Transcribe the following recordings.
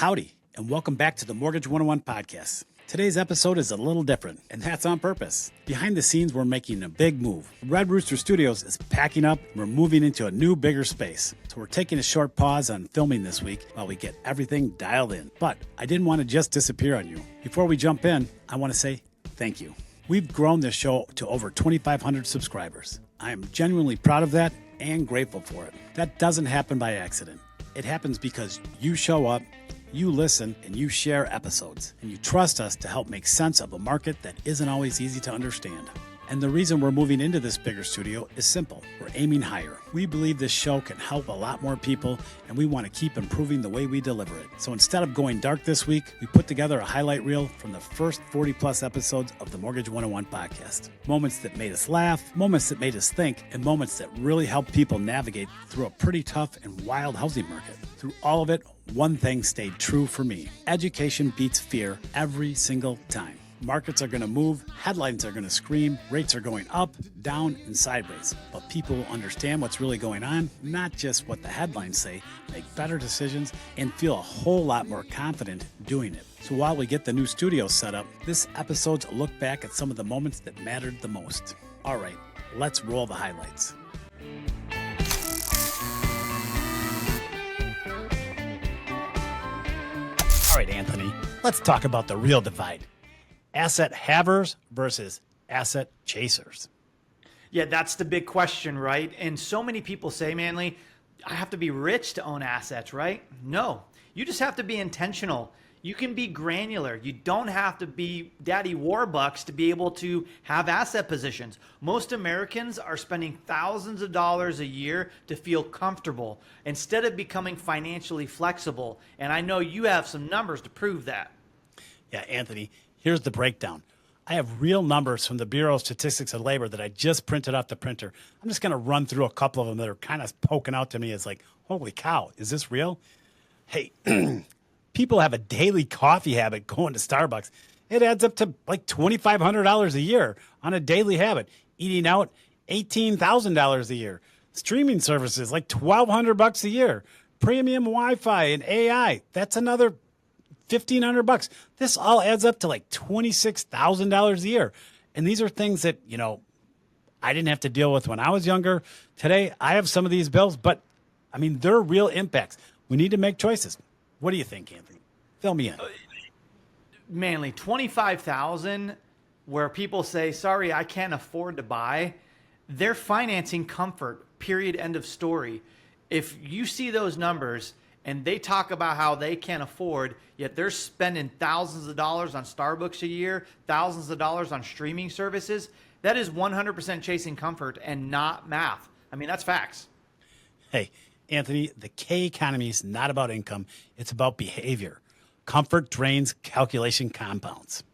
Howdy, and welcome back to the Mortgage 101 podcast. Today's episode is a little different, and that's on purpose. Behind the scenes, we're making a big move. Red Rooster Studios is packing up, and we're moving into a new, bigger space. So we're taking a short pause on filming this week while we get everything dialed in. But I didn't want to just disappear on you. Before we jump in, I want to say thank you. We've grown this show to over 2,500 subscribers. I am genuinely proud of that and grateful for it. That doesn't happen by accident. It happens because you show up, you listen, and you share episodes, and you trust us to help make sense of a market that isn't always easy to understand. And the reason we're moving into this bigger studio is simple. We're aiming higher. We believe this show can help a lot more people, and we want to keep improving the way we deliver it. So instead of going dark this week, we put together a highlight reel from the first 40 plus episodes of the Mortgage 101 podcast. Moments that made us laugh, moments that made us think, and moments that really helped people navigate through a pretty tough and wild housing market. Through all of it, one thing stayed true for me. Education beats fear every single time. Markets are going to move, headlines are going to scream, rates are going up, down, and sideways. But people will understand what's really going on, not just what the headlines say, make better decisions, and feel a whole lot more confident doing it. So while we get the new studio set up, this episode's a look back at some of the moments that mattered the most. All right, let's roll the highlights. All right, Anthony, let's talk about the real divide. Asset havers versus asset chasers. Yeah, that's the big question, right? And so many people say, Manly, I have to be rich to own assets, right? No, you just have to be intentional. You can be granular. You don't have to be Daddy Warbucks to be able to have asset positions. Most Americans are spending thousands of dollars a year to feel comfortable instead of becoming financially flexible. And I know you have some numbers to prove that. Yeah, Anthony, here's the breakdown. I have real numbers from the Bureau of Statistics of Labor that I just printed off the printer. I'm just going to run through a couple of them that are kind of poking out to me as like, holy cow, is this real? Hey, people have a daily coffee habit going to Starbucks. It adds up to like $2,500 a year on a daily habit. Eating out, $18,000 a year. Streaming services, like $1,200 a year. Premium Wi-Fi and AI, that's another $1,500. This all adds up to like $26,000 a year. And these are things that, I didn't have to deal with when I was younger. Today, I have some of these bills, but I mean, they're real impacts. We need to make choices. What do you think, Anthony? Fill me in. Manly, $25,000 where people say, sorry, I can't afford to buy. They're financing comfort, period, end of story. If you see those numbers and they talk about how they can't afford, yet they're spending thousands of dollars on Starbucks a year, thousands of dollars on streaming services, that is 100% chasing comfort and not math. I mean, that's facts. Hey, Anthony, the K economy is not about income. It's about behavior. Comfort drains, calculation compounds.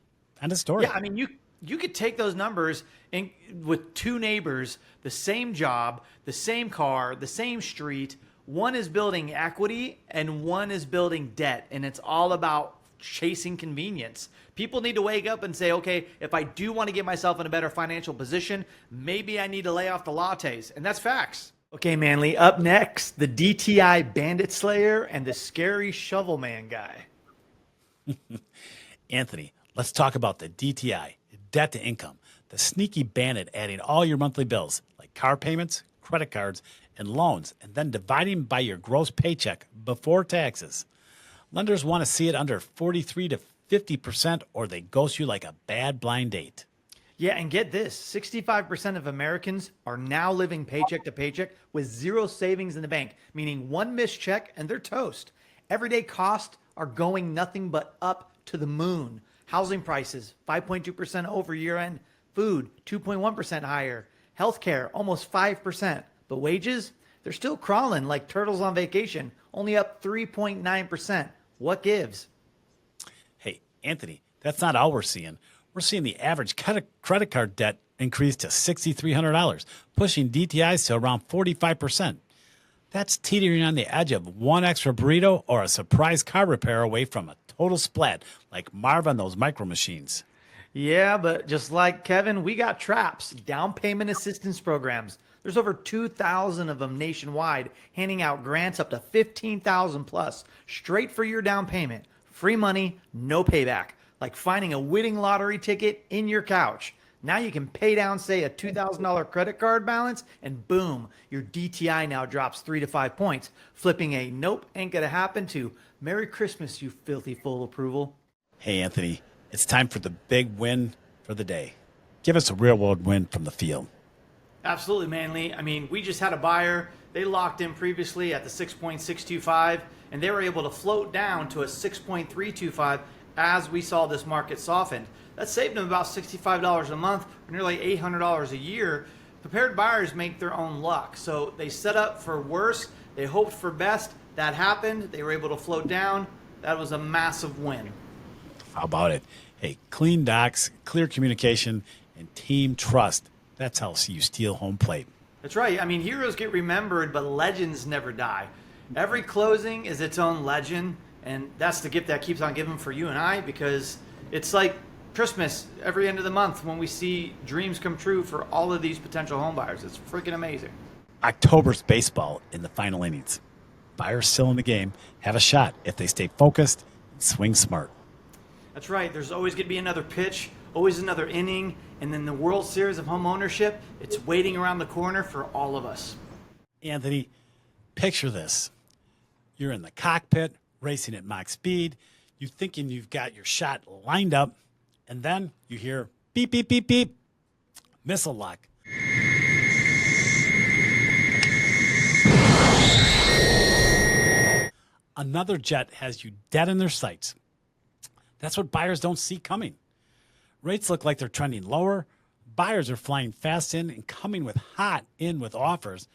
End of story. Yeah, I mean, you could take those numbers and with two neighbors, the same job, the same car, the same street. One is building equity and one is building debt, and it's all about chasing convenience. People need to wake up and say, okay, if I do want to get myself in a better financial position, maybe I need to lay off the lattes, and that's facts. Okay, Manly, up next, the DTI Bandit Slayer and the scary Shovel Man guy. Anthony, let's talk about the DTI, debt to income, the sneaky bandit adding all your monthly bills like car payments, credit cards, and loans, and then dividing by your gross paycheck before taxes. Lenders want to see it under 43 to 50%, or they ghost you like a bad blind date. Yeah, and get this, 65% of Americans are now living paycheck to paycheck with zero savings in the bank, meaning one missed check and they're toast. Everyday costs are going nothing but up to the moon. Housing prices, 5.2% over year end. Food, 2.1% higher. Healthcare, almost 5%. But wages, they're still crawling like turtles on vacation, only up 3.9%. What gives? Hey, Anthony, that's not all we're seeing. We're seeing the average credit card debt increase to $6,300, pushing DTIs to around 45%. That's teetering on the edge of one extra burrito or a surprise car repair away from a total splat, like Marv on those micro machines. Yeah, but just like Kevin, we got traps, down payment assistance programs. There's over 2,000 of them nationwide, handing out grants up to 15,000 plus, straight for your down payment. Free money, no payback. Like finding a winning lottery ticket in your couch. Now you can pay down, say, a $2,000 credit card balance, and boom, your DTI now drops 3 to 5 points, flipping a nope, ain't gonna happen to Merry Christmas, you filthy full approval. Hey, Anthony, it's time for the big win for the day. Give us a real-world win from the field. Absolutely, Manly. I mean, we just had a buyer. They locked in previously at the 6.625, and they were able to float down to a 6.325 as we saw this market soften. That saved them about $65 a month, or nearly $800 a year. Prepared buyers make their own luck. So they set up for worse. They hoped for best. That happened. They were able to float down. That was a massive win. How about it? Hey, clean docs, clear communication, and team trust. That's how you steal home plate. That's right. I mean, heroes get remembered, but legends never die. Every closing is its own legend, and that's the gift that keeps on giving for you and I, because it's like Christmas every end of the month when we see dreams come true for all of these potential home buyers. It's freaking amazing. October's baseball in the final innings. Buyers still in the game have a shot if they stay focused and swing smart. That's right. There's always going to be another pitch, always another inning, and then the World Series of home ownership, it's waiting around the corner for all of us. Anthony, picture this. You're in the cockpit, racing at Mach speed. You're thinking you've got your shot lined up, and then you hear beep, beep, beep, beep. Missile lock. Another jet has you dead in their sights. That's what buyers don't see coming. Rates look like they're trending lower. Buyers are flying fast in and coming with hot in with offers.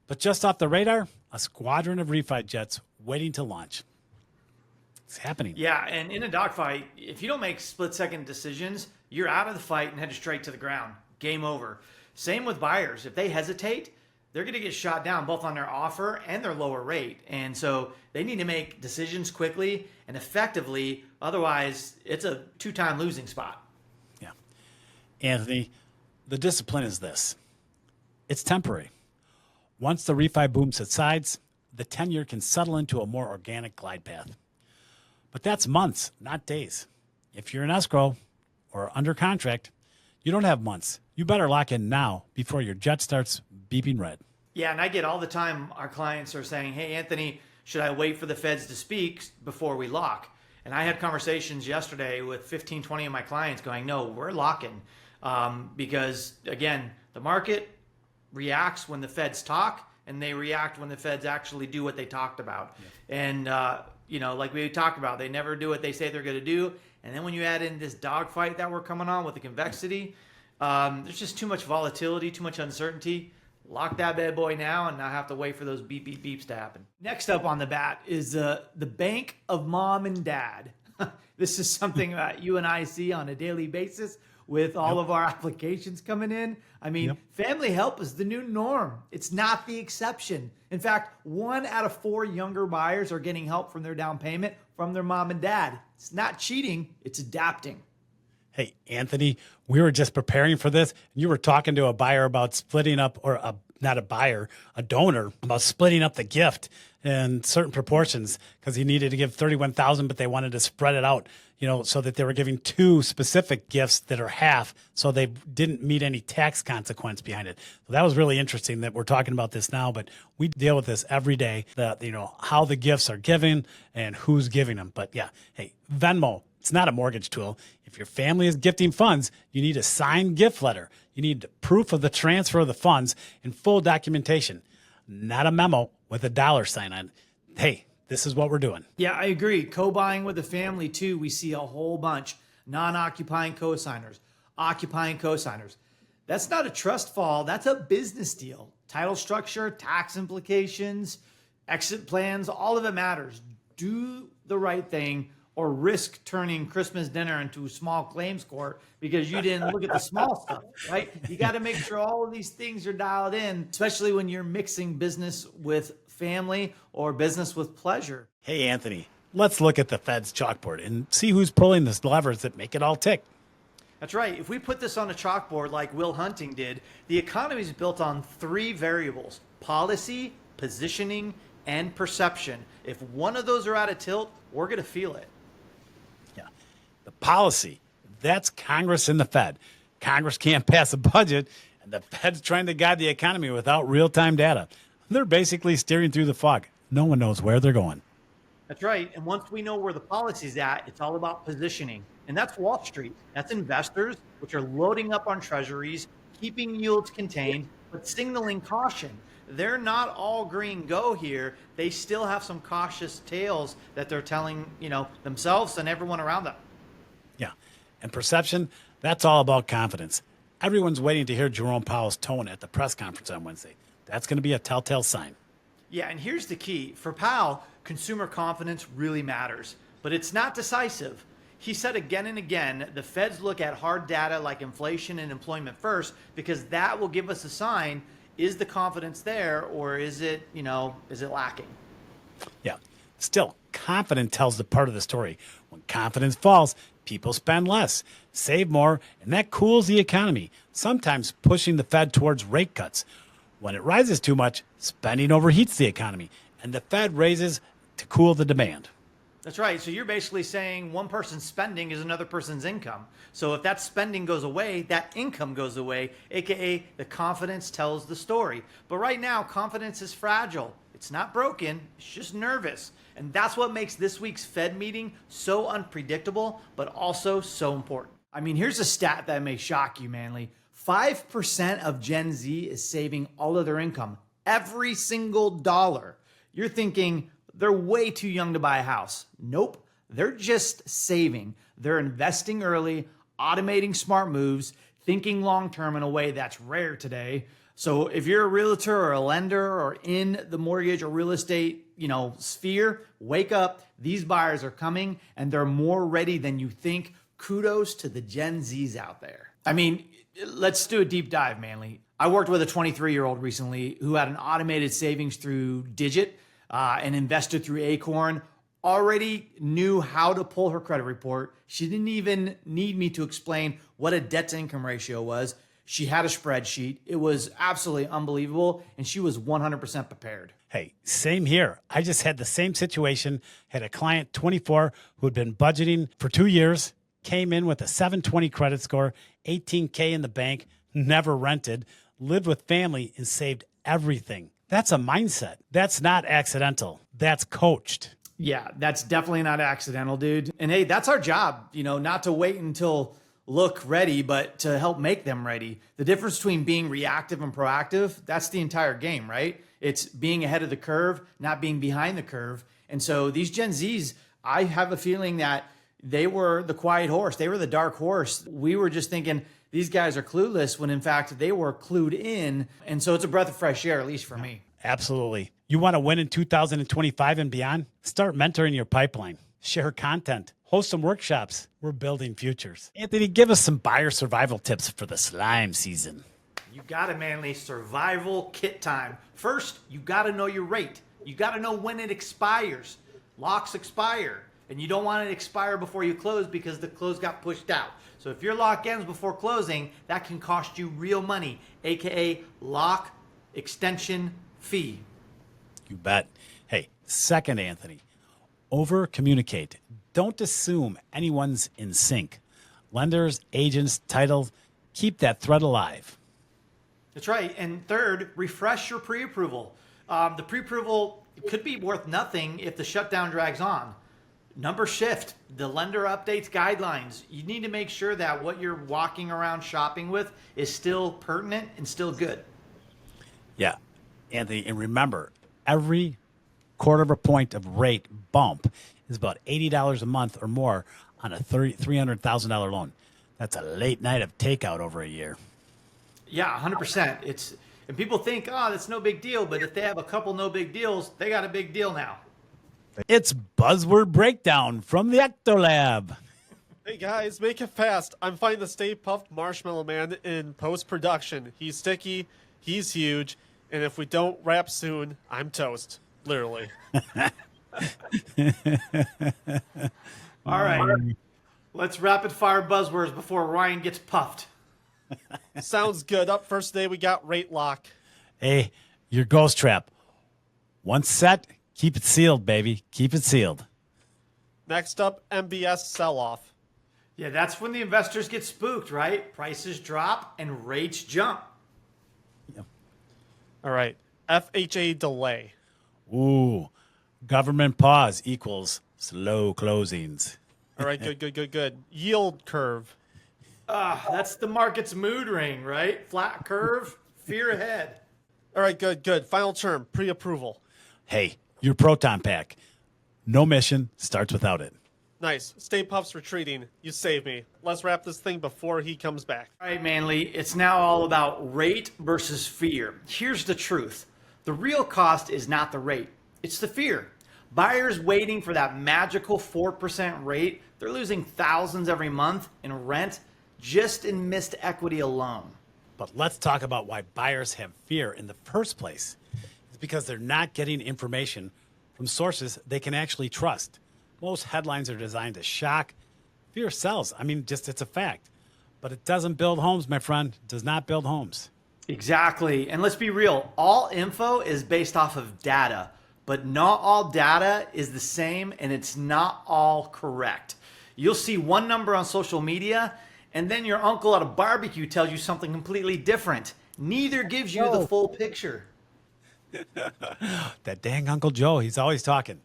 But just off the radar, a squadron of refi jets waiting to launch. It's happening. Yeah, and in a dogfight, if you don't make split-second decisions, you're out of the fight and headed straight to the ground. Game over. Same with buyers. If they hesitate, they're going to get shot down both on their offer and their lower rate. And so they need to make decisions quickly and effectively. Otherwise, it's a two-time losing spot. Yeah. Anthony, the discipline is this. It's temporary. Once the refi boom subsides, the 10-year can settle into a more organic glide path. But that's months, not days. If you're in escrow or under contract, you don't have months. You better lock in now before your jet starts beeping red. Yeah, and I get all the time our clients are saying, hey, Anthony, should I wait for the feds to speak before we lock? And I had conversations yesterday with 15, 20 of my clients going, no, we're locking. Because, again, the market reacts when the feds talk, and they react when the feds actually do what they talked about. Yeah. And, like we talked about, they never do what they say they're going to do. And then when you add in this dogfight that we're coming on with the convexity, there's just too much volatility, too much uncertainty. Lock that bad boy now and not have to wait for those beep, beep, beeps to happen. Next up on the bat is the bank of mom and dad. This is something that you and I see on a daily basis with all of our applications coming in. I mean, family help is the new norm. It's not the exception. In fact, 1 out of 4 younger buyers are getting help from their down payment from their mom and dad. It's not cheating, it's adapting. Hey, Anthony, we were just preparing for this, and you were talking to a buyer about splitting up, or not a buyer, a donor, about splitting up the gift in certain proportions because he needed to give $31,000, but they wanted to spread it out, so that they were giving 2 specific gifts that are half, so they didn't meet any tax consequence behind it. So that was really interesting that we're talking about this now, but we deal with this every day, that, how the gifts are given and who's giving them. But yeah, hey, Venmo, it's not a mortgage tool. If your family is gifting funds, you need a signed gift letter. You need proof of the transfer of the funds and full documentation, not a memo with a $sign on it. Hey, this is what we're doing. Yeah, I agree. Co-buying with the family, too, we see a whole bunch. Non-occupying co-signers, occupying co-signers. That's not a trust fall. That's a business deal. Title structure, tax implications, exit plans, all of it matters. Do the right thing, or risk turning Christmas dinner into a small claims court because you didn't look at the small stuff, right? You got to make sure all of these things are dialed in, especially when you're mixing business with family or business with pleasure. Hey, Anthony, let's look at the Fed's chalkboard and see who's pulling the levers that make it all tick. That's right. If we put this on a chalkboard like Will Hunting did, the economy is built on 3 variables: policy, positioning, and perception. If one of those are out of tilt, we're going to feel it. Yeah. The policy, that's Congress and the Fed. Congress can't pass a budget, and the Fed's trying to guide the economy without real-time data. They're basically steering through the fog. No one knows where they're going. That's right. And once we know where the policy's at, it's all about positioning. And that's Wall Street. That's investors, which are loading up on treasuries, keeping yields contained, but signaling caution. They're not all green go here. They still have some cautious tales that they're telling, themselves and everyone around them. Yeah. And perception, that's all about confidence. Everyone's waiting to hear Jerome Powell's tone at the press conference on Wednesday. That's going to be a telltale sign. Yeah, and here's the key. For Powell, consumer confidence really matters, but it's not decisive. He said again and again, the Feds look at hard data like inflation and employment first, because that will give us a sign, is the confidence there, or is it lacking? Yeah. Still, confidence tells the part of the story. When confidence falls, people spend less, save more, and that cools the economy, sometimes pushing the Fed towards rate cuts. When it rises too much, spending overheats the economy, and the Fed raises to cool the demand. That's right. So you're basically saying one person's spending is another person's income. So if that spending goes away, that income goes away, aka the confidence tells the story. But right now, confidence is fragile. It's not broken, it's just nervous. And that's what makes this week's Fed meeting so unpredictable, but also so important. I mean, here's a stat that may shock you, Manly. 5% of Gen Z is saving all of their income, every single dollar. You're thinking they're way too young to buy a house. Nope, they're just saving. They're investing early, automating smart moves, thinking long-term in a way that's rare today. So if you're a realtor or a lender or in the mortgage or real estate, sphere, wake up. These buyers are coming and they're more ready than you think. Kudos to the Gen Zs out there. I mean, let's do a deep dive, Manly. I worked with a 23-year-old recently who had an automated savings through Digit, and invested through Acorn, already knew how to pull her credit report. She didn't even need me to explain what a debt to income ratio was. She had a spreadsheet. It was absolutely unbelievable, and she was 100% prepared. Hey, same here. I just had the same situation. Had a client, 24, who had been budgeting for 2 years, came in with a 720 credit score, $18K in the bank, never rented, lived with family, and saved everything. That's a mindset. That's not accidental. That's coached. Yeah, that's definitely not accidental, dude. And hey, that's our job, not to wait until look ready, but to help make them ready. The difference between being reactive and proactive, that's the entire game, right? It's being ahead of the curve, not being behind the curve. And so these Gen Zs, I have a feeling that they were the quiet horse. They were the dark horse. We were just thinking these guys are clueless when in fact they were clued in. And so it's a breath of fresh air, at least for me. Absolutely. You want to win in 2025 and beyond? Start mentoring your pipeline. Share content. Host some workshops. We're building futures. Anthony, give us some buyer survival tips for the slime season. You got it, Manly. Survival kit time. First, you got to know your rate. You got to know when it expires. Locks expire. And you don't want it to expire before you close because the close got pushed out. So if your lock ends before closing, that can cost you real money, aka lock extension fee. You bet. Hey, second, Anthony, over communicate. Don't assume anyone's in sync. Lenders, agents, titles, keep that thread alive. That's right. And third, refresh your pre-approval. The pre-approval could be worth nothing if the shutdown drags on. Number shift, the lender updates guidelines. You need to make sure that what you're walking around shopping with is still pertinent and still good. Yeah, Anthony, and remember, every quarter of a point of rate bump is about $80 a month or more on a $300,000 loan. That's a late night of takeout over a year. Yeah, 100%. And people think, that's no big deal. But if they have a couple no big deals, they got a big deal now. It's Buzzword Breakdown from the Ectolab. Hey guys, make it fast. I'm finding the Stay Puft Marshmallow Man in post-production. He's sticky, he's huge, and if we don't wrap soon, I'm toast. Literally. All right. Let's rapid fire buzzwords before Ryan gets puffed. Sounds good. Up first today, we got rate lock. Hey, your ghost trap. Once set, keep it sealed, baby. Keep it sealed. Next up, MBS sell-off. Yeah, that's when the investors get spooked, right? Prices drop and rates jump. Yep. All right, FHA delay. Ooh, government pause equals slow closings. All right, good. Yield curve. That's the market's mood ring, right? Flat curve, fear ahead. All right, good. Final term, pre-approval. Hey, your proton pack. No mission starts without it. Nice. Stay Puft's retreating. You saved me. Let's wrap this thing before he comes back. All right, Manly, it's now all about rate versus fear. Here's the truth. The real cost is not the rate. It's the fear. Buyers waiting for that magical 4% rate, they're losing thousands every month in rent just in missed equity alone. But let's talk about why buyers have fear in the first place. It's because they're not getting information from sources they can actually trust. Most headlines are designed to shock. Fear sells. I mean, just it's a fact. But it doesn't build homes, my friend. It does not build homes. Exactly. And let's be real. All info is based off of data, but not all data is the same and it's not all correct. You'll see one number on social media and then your uncle at a barbecue tells you something completely different. Neither gives you the full picture. That dang Uncle Joe, he's always talking.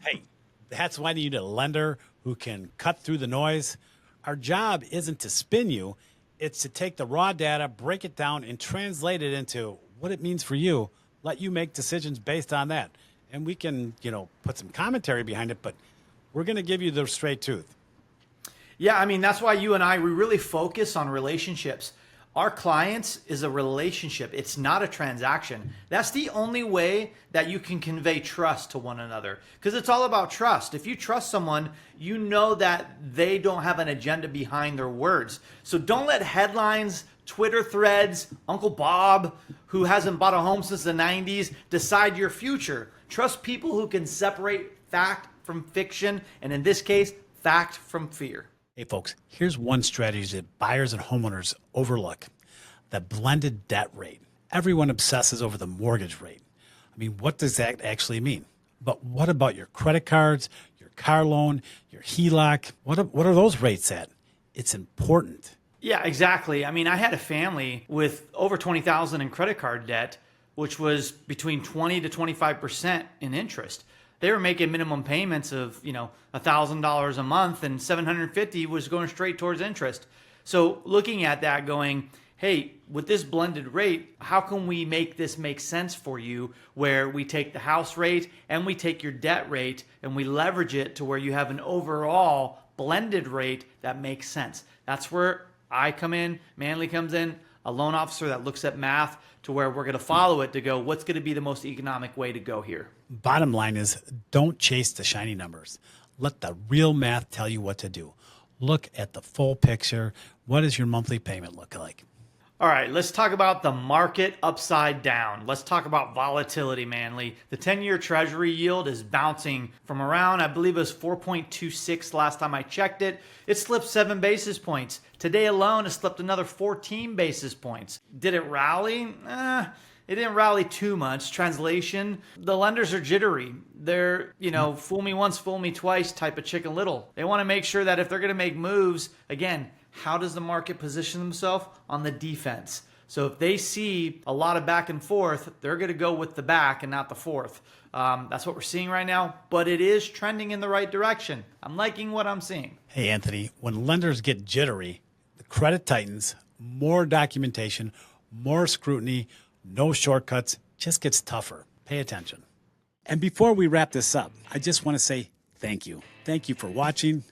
Hey, that's why you need a lender who can cut through the noise. Our job isn't to spin you. It's to take the raw data, break it down, and translate it into what it means for you. Let you make decisions based on that. And we can, put some commentary behind it, but we're going to give you the straight tooth. Yeah, I mean, that's why you and we really focus on relationships. Our clients is a relationship. It's not a transaction. That's the only way that you can convey trust to one another because it's all about trust. If you trust someone, you know that they don't have an agenda behind their words. So don't let headlines, Twitter threads, Uncle Bob, who hasn't bought a home since the 90s, decide your future. Trust people who can separate fact from fiction, and in this case, fact from fear. Hey, folks, here's one strategy that buyers and homeowners overlook: the blended debt rate. Everyone obsesses over the mortgage rate. I mean, what does that actually mean? But what about your credit cards, your car loan, your HELOC? What are those rates at? It's important. Yeah, exactly. I mean, I had a family with over $20,000 in credit card debt, which was between 20 to 25% in interest. They were making minimum payments of, $1,000 a month, and $750 was going straight towards interest. So looking at that going, hey, with this blended rate, how can we make this make sense for you where we take the house rate and we take your debt rate and we leverage it to where you have an overall blended rate that makes sense. That's where I come in, Manly comes in, a loan officer that looks at math to where we're going to follow it to go, what's going to be the most economic way to go here? Bottom line is, don't chase the shiny numbers. Let the real math tell you what to do. Look at the full picture. What does your monthly payment look like? All right, let's talk about the market upside down. Let's talk about volatility, Manly. The 10-year treasury yield is bouncing from around, I believe it was 4.26 last time I checked it. It slipped 7 basis points. Today alone, it slipped another 14 basis points. Did it rally? It didn't rally too much. Translation, the lenders are jittery. They're, fool me once, fool me twice type of Chicken Little. They want to make sure that if they're going to make moves, again, how does the market position themselves on the defense? So if they see a lot of back and forth, they're going to go with the back and not the forth. That's what we're seeing right now, but it is trending in the right direction. I'm liking what I'm seeing. Hey, Anthony, when lenders get jittery, the credit tightens, more documentation, more scrutiny, no shortcuts, just gets tougher. Pay attention. And before we wrap this up, I just want to say thank you. Thank you for watching.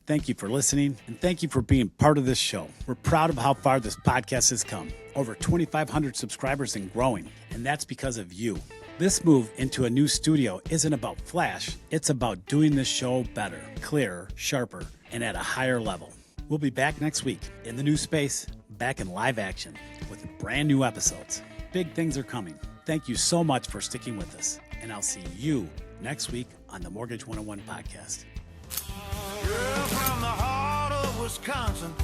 Thank you for listening, and thank you for being part of this show. We're proud of how far this podcast has come. Over 2,500 subscribers and growing, and that's because of you. This move into a new studio isn't about flash. It's about doing this show better, clearer, sharper, and at a higher level. We'll be back next week in the new space, back in live action with brand new episodes. Big things are coming. Thank you so much for sticking with us, and I'll see you next week on the Mortgage 101 podcast. Girl from the heart Wisconsin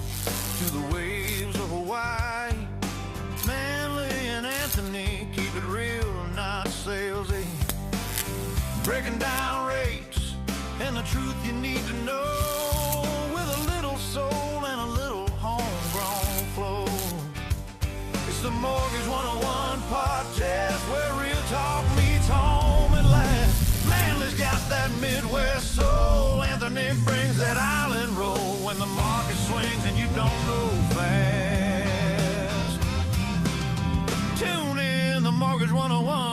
to the waves of Hawaii. Manly and Anthony keep it real, not salesy. Breaking down rates and the truth you need to know, with a little soul and a little homegrown flow. It's the Mortgage 101 podcast where real talk meets home at last. Manly's got that Midwest soul. Anthony brings that island roll when the market swings and you don't go fast. Tune in, the Mortgage 101.